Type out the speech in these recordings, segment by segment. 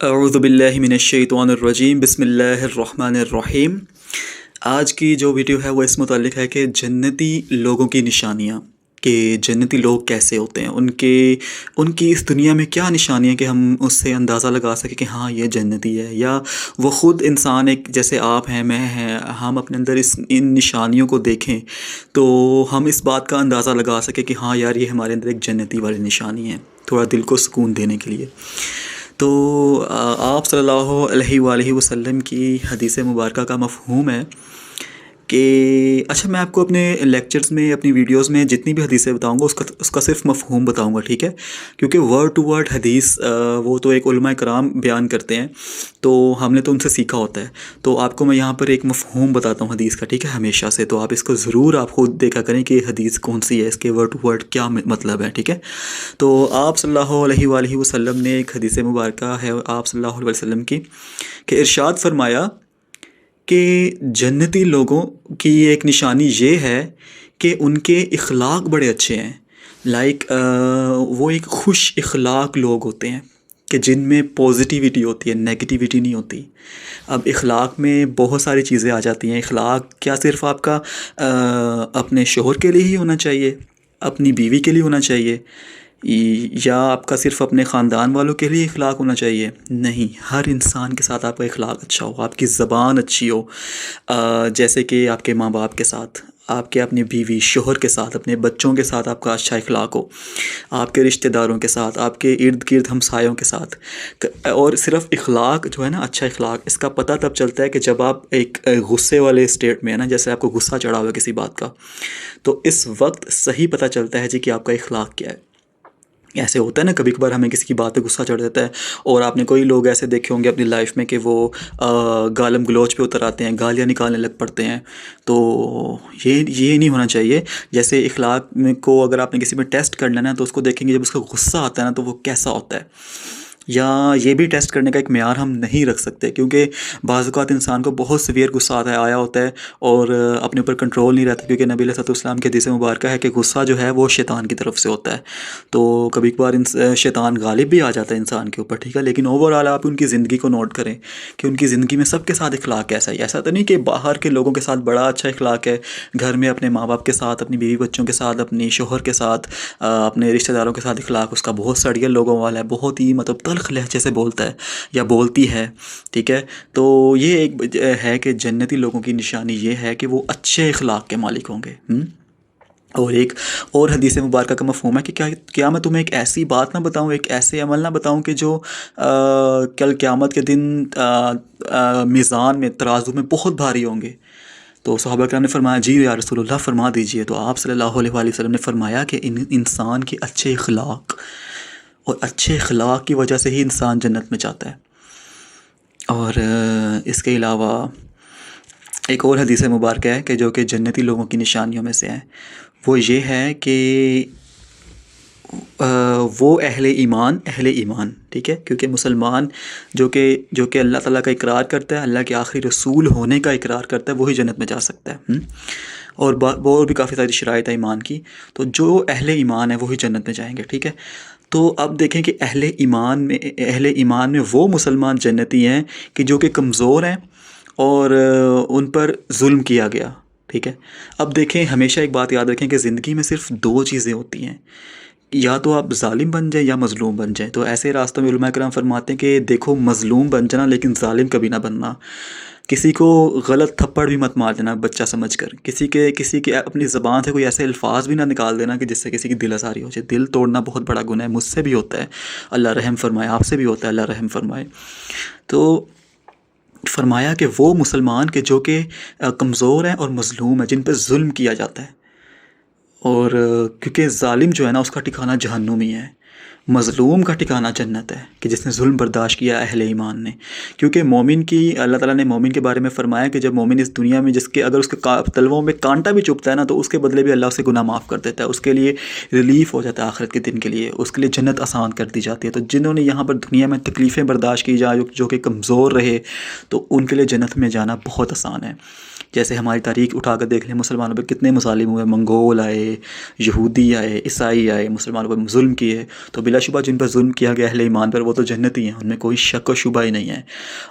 अऊज़ुबिल्लाहि मिनश्शैतानिर्रजीम बिस्मिल्लाहिर्रहमानिर्रहीम। आज की जो वीडियो है वो इस मुताल्लिक है कि जन्नती लोगों की निशानियाँ, कि जन्नती लोग कैसे होते हैं, उनकी इस दुनिया में क्या निशानियाँ कि हम उससे अंदाज़ा लगा सकें कि हाँ ये जन्नती है, या वो ख़ुद इंसान एक जैसे आप हैं मैं हैं, हम अपने अंदर इन निशानियों को देखें तो हम इस बात का अंदाज़ा लगा सकें कि हाँ यार ये हमारे अंदर एक जन्नती वाली निशानी है, थोड़ा दिल को सुकून देने के लिए। तो आप सल्लल्लाहु अलैहि वसल्लम की हदीस मुबारका का मफ़हूम है कि अच्छा, मैं आपको अपने लेक्चर्स में, अपनी वीडियोस में जितनी भी हदीसें बताऊंगा उसका सिर्फ मफ़हूम बताऊंगा, ठीक है? क्योंकि वर्ड टू वर्ड हदीस वो तो एक उलमा कराम बयान करते हैं, तो हमने तो उनसे सीखा होता है। तो आपको मैं यहाँ पर एक मफ़हूम बताता हूँ हदीस का, ठीक है, हमेशा से। तो आप इसको ज़रूर आप खुद देखा करें कि हदीस कौन सी है, इसके वर्ड टू वर्ड क्या मतलब है, ठीक है? तो आप सल्लल्लाहु अलैहि वसल्लम ने एक हदीस मुबारका है आप सल्लल्लाहु अलैहि वसल्लम की, कि इरशाद फरमाया कि जन्नती लोगों की एक निशानी ये है कि उनके इखलाक बड़े अच्छे हैं। वो एक खुश इखलाक लोग होते हैं कि जिनमें पॉजिटिविटी होती है, नेगेटिविटी नहीं होती। अब इखलाक में बहुत सारी चीज़ें आ जाती हैं। इखलाक क्या सिर्फ़ आपका अपने शोहर के लिए ही होना चाहिए, अपनी बीवी के लिए होना चाहिए, या आपका सिर्फ़ अपने ख़ानदान वालों के लिए इखलाक होना चाहिए? नहीं, हर इंसान के साथ आपका इखलाक अच्छा हो, आपकी ज़बान अच्छी हो, जैसे कि आपके माँ बाप के साथ, आपके अपनी बीवी शोहर के साथ, अपने बच्चों के साथ आपका अच्छा इखलाक हो, आपके रिश्तेदारों के साथ, आपके इर्द गिर्द हमसायों के साथ। और सिर्फ़ इखलाक जो है ना, अच्छा इखलाक, इसका पता तब चलता है कि जब आप एक गुस्से वाले स्टेट में है ना, जैसे आपको गुस्सा चढ़ा हुआ है किसी बात का, तो इस वक्त सही पता चलता है जी कि आपका इखलाक क्या है। ऐसे होता है ना, कभी कभार हमें किसी की बात पे गुस्सा चढ़ जाता है, और आपने कोई लोग ऐसे देखे होंगे अपनी लाइफ में कि वो गालम गलोच पे उतर आते हैं, गालियाँ निकालने लग पड़ते हैं। तो ये नहीं होना चाहिए। जैसे इखलाक में को अगर आपने किसी में टेस्ट कर लेना है तो उसको देखेंगे जब उसका गुस्सा आता है ना तो वो कैसा होता है। या ये भी टेस्ट करने का एक मेयार हम नहीं रख सकते, क्योंकि बाज़ औक़ात इंसान को बहुत सीवियर गुस्सा आया होता है और अपने ऊपर कंट्रोल नहीं रहता, क्योंकि नबी अलैहिस्सलाम की हदीस मुबारक है कि गुस्सा जो है वो शैतान की तरफ से होता है। तो कभी कभार शैतान गालिब भी आ जाता है इंसान के ऊपर, ठीक है? लेकिन ओवरऑल आप उनकी ज़िंदगी को नोट करें कि उनकी ज़िंदगी में सबके साथ इखलाक कैसा है। ऐसा तो नहीं कि बाहर के लोगों के साथ बड़ा अच्छा इखलाक है, घर में अपने माँ बाप के साथ, अपनी बीवी बच्चों के साथ, अपनी शोहर के साथ, अपने रिश्तेदारों के साथ इखलाक उसका बहुत सड़ियल लोगों वाला है, बहुत ही मतलब तल्ख़ लहजे से बोलता है या बोलती है, ठीक है? तो ये एक है कि जन्नती लोगों की निशानी ये है कि वो अच्छे इखलाक के मालिक होंगे। और एक और हदीस मुबारक का मफ़हूम है कि क्या मैं तुम्हें एक ऐसी बात ना बताऊं, एक ऐसे अमल ना बताऊं कि जो कल क़यामत के दिन मीज़ान में, तराजू में बहुत भारी होंगे। तो सहाबा किराम ने फरमाया, जी या रसूलल्लाह, फरमा दीजिए। तो आप सल्लल्लाहु अलैहि वसल्लम ने फरमाया कि इंसान के अच्छे इखलाक, और अच्छे इखलाक की वजह से ही इंसान जन्नत में जाता है। और इसके अलावा एक और हदीस मुबारक है कि जो कि जन्नती लोगों की निशानियों में से है, वो ये है कि वो अहले ईमान, ठीक है? क्योंकि मुसलमान जो कि अल्लाह ताला का इकरार करता है, अल्लाह के आखिरी रसूल होने का इकरार करता है, वही जन्नत में जा सकता है। और भी काफ़ी सारी शराइत है ईमान की। तो जो अहले ईमान है वही जन्नत में जाएंगे, ठीक है? तो अब देखें कि अहले ईमान में वो मुसलमान जन्नती हैं कि जो कि कमज़ोर हैं और उन पर जुल्म किया गया, ठीक है? अब देखें, हमेशा एक बात याद रखें कि ज़िंदगी में सिर्फ़ दो चीज़ें होती हैं, या तो आप ज़ालिम बन जाएं या मज़लूम बन जाएं। तो ऐसे रास्तों में उलमा किराम फरमाते हैं कि देखो, मज़लूम बन जाना लेकिन ज़ालिम कभी ना बनना। किसी को गलत थप्पड़ भी मत मार देना बच्चा समझकर। किसी के अपनी ज़बान से कोई ऐसे अल्फाज भी ना निकाल देना कि जिससे किसी की दिल आज़ारी हो जाए। दिल तोड़ना बहुत बड़ा गुनाह है, मुझसे भी होता है, अल्लाह रहम फरमाए, आपसे भी होता है, अल्लाह रहम फरमाए। तो फरमाया कि वो मुसलमान के जो कि कमज़ोर हैं और मज़लूम हैं, जिन पर जुल्म किया जाता है, और क्योंकि ज़ालिम जो है ना उसका ठिकाना जहन्नुम ही है, मज़लूम का ठिकाना जन्नत है, कि जिसने जुल्म बर्दाश्त किया अहले ईमान ने। क्योंकि मोमिन की, अल्लाह ताला ने मोमिन के बारे में फ़रमाया कि जब मोमिन इस दुनिया में, जिसके अगर उसके तलवों में कांटा भी चुभता है ना, तो उसके बदले भी अल्लाह उसे गुनाह माफ़ कर देता है, उसके लिए रिलीफ़ हो जाता है आखिरत के दिन के लिए, उसके लिए जन्नत आसान कर दी जाती है। तो जिन्होंने यहाँ पर दुनिया में तकलीफ़ें बर्दाश्त की जो कि कमज़ोर रहे, तो उनके लिए जन्नत में जाना बहुत आसान है। जैसे हमारी तारीख उठा कर देख लें, मुसलमानों पे कितने मुसालिम हुए, मंगोल आए, यहूदी आए, ईसाई आए, मुसलमानों पर जुल्म किए। तो बिलाशुबा जिन पर जुल्म किया गया अहले ईमान पर, वो तो जन्नती हैं, उनमें कोई शक व शुबा ही नहीं है।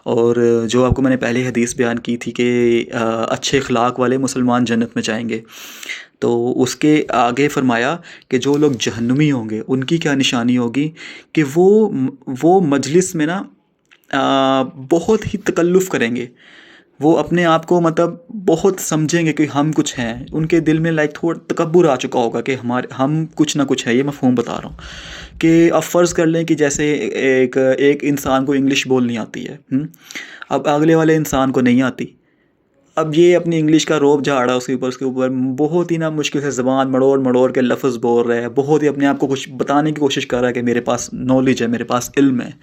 और जो आपको मैंने पहले हदीस बयान की थी कि अच्छे अखलाक वाले मुसलमान जन्नत में जाएंगे, तो उसके आगे फरमाया कि जो लोग जहन्नुमी होंगे उनकी क्या निशानी होगी कि वो मजलिस में ना बहुत ही तकल्लुफ़ करेंगे। वो अपने आप को मतलब बहुत समझेंगे कि हम कुछ हैं। उनके दिल में लाइक थोड़ा तकब्बुर आ चुका होगा कि हम कुछ ना कुछ है। ये मफ़हूम बता रहा हूँ कि अब फ़र्ज़ कर लें कि जैसे एक इंसान को इंग्लिश बोलनी आती है, अब अगले वाले इंसान को नहीं आती। अब ये अपनी इंग्लिश का रोब झाड़ा उसके ऊपर बहुत ही ना मुश्किल से ज़बान मड़ोड़ मड़ोड़ के लफ्ज़ बोल रहा है, बहुत ही अपने आप को कुछ बताने की कोशिश कर रहा है कि मेरे पास नॉलेज है, मेरे पास इल्म है।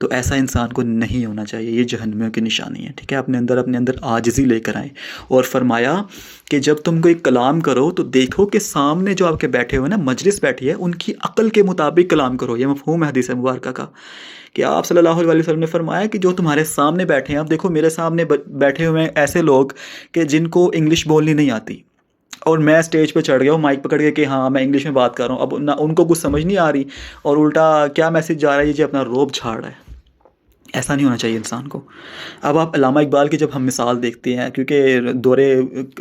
तो ऐसा इंसान को नहीं होना चाहिए। ये जहन्नमियों की निशानी है। ठीक है, अपने अंदर आजिज़ी लेकर आए। और फरमाया कि जब तुम कोई कलाम करो तो देखो कि सामने जो आपके बैठे हुए ना मजलिस बैठी है, उनकी अक्ल के मुताबिक कलाम करो। ये मफ़हूम है हदीस मुबारक का कि आप सल्लल्लाहु अलैहि वसल्लम ने फरमाया कि जो तुम्हारे सामने बैठे हैं, आप देखो मेरे सामने बैठे हुए हैं ऐसे लोग कि जिनको इंग्लिश बोलनी नहीं आती, और मैं स्टेज पे चढ़ गया हूँ माइक पकड़ के कि हाँ मैं इंग्लिश में बात कर रहा हूँ। अब ना उनको कुछ समझ नहीं आ रही और उल्टा क्या मैसेज जा रहा है, ये जी अपना रोब झाड़ रहा है। ऐसा नहीं होना चाहिए इंसान को। अब आप अल्लामा इकबाल की जब हम मिसाल देखते हैं, क्योंकि दौरे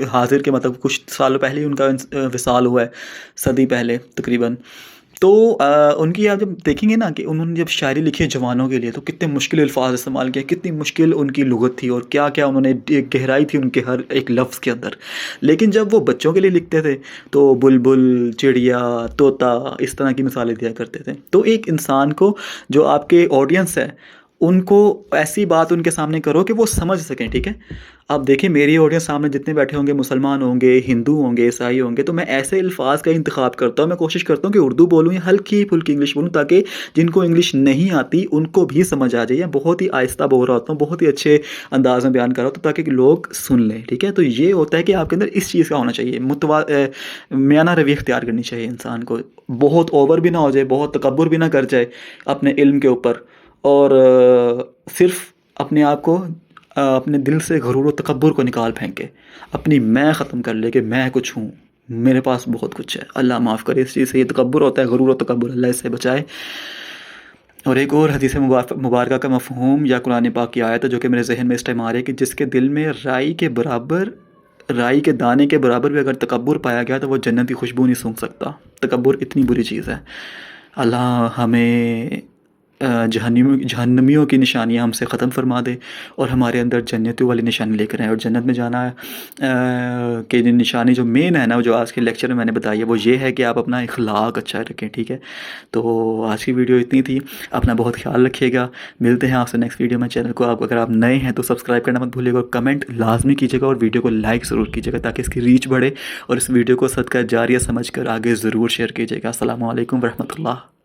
हाजिर के मतलब कुछ सालों पहले ही उनका विसाल हुआ है, सदी पहले तकरीबन। तो उनकी आप जब देखेंगे ना कि उन्होंने जब शायरी लिखी है जवानों के लिए, तो कितने मुश्किल अल्फाज इस्तेमाल किए, कितनी मुश्किल उनकी लुगत थी और क्या क्या उन्होंने एक गहराई थी उनके हर एक लफ्ज़ के अंदर। लेकिन जब वो बच्चों के लिए लिखते थे तो बुलबुल, चिड़िया, तोता, इस तरह की मिसालें दिया करते थे। तो एक इंसान को, जो आपके ऑडियंस है, उनको ऐसी बात उनके सामने करो कि वो समझ सकें। ठीक है, आप देखें मेरी ऑडियंस सामने जितने बैठे होंगे, मुसलमान होंगे, हिंदू होंगे, ईसाई होंगे, तो मैं ऐसे अल्फाज का इंतखाब करता हूँ। मैं कोशिश करता हूँ कि उर्दू बोलूँ या हल्की फुल्की इंग्लिश बोलूँ, ताकि जिनको इंग्लिश नहीं आती उनको भी समझ आ जाए। या बहुत ही आहिस्ता बोल रहा होता हूँ, बहुत ही अच्छे अंदाज में बयान कर रहा हूँ, ताकि लोग सुन लें। ठीक है, तो ये होता है कि आपके अंदर इस चीज़ का होना चाहिए, मियाना रवैया इख्तियार करनी चाहिए इंसान को। बहुत ओवर भी ना हो जाए, बहुत तकब्बुर भी ना कर जाए अपने इल्म के ऊपर, और सिर्फ अपने आप को अपने दिल से गरूर और तकब्बुर को निकाल फेंके, अपनी मैं ख़त्म कर ले कि मैं कुछ हूँ, मेरे पास बहुत कुछ है। अल्लाह माफ़ करे इस चीज़ से। ये तकब्बुर होता है, गरूर और तकब्बुर, अल्लाह इससे बचाए। और एक और हदीस मुबारका का मफ़हूम या कुरान पाक की आयत है जो कि मेरे जहन में इस टाइम आ रही है कि जिसके दिल में राई के दाने के बराबर भी अगर तकब्बुर पाया गया तो वो जन्नत की खुशबू नहीं सूंघ सकता। तकब्बुर इतनी बुरी चीज़ है। अल्लाह हमें जहन्नमियों की निशानियाँ हमसे ख़त्म फरमा दे और हमारे अंदर जन्नतियों वाली निशानी लेकर आए। और जन्नत में जाना की निशानी जो मेन है ना, जो आज के लेक्चर में मैंने बताई है, वो ये है कि आप अपना इखलाक अच्छा रखें। ठीक है, तो आज की वीडियो इतनी थी। अपना बहुत ख्याल रखिएगा। मिलते हैं आपसे नेक्स्ट वीडियो में। चैनल को अगर आप नए हैं तो सब्सक्राइब करना मत भूलिएगा और कमेंट लाजमी कीजिएगा और वीडियो को लाइक ज़रूर कीजिएगा ताकि इसकी रीच बढ़े, और इस वीडियो को सदका जारिया समझ कर आगे ज़रूर शेयर कीजिएगा। अस्सलामु अलैकुम वरहमतुल्लाह।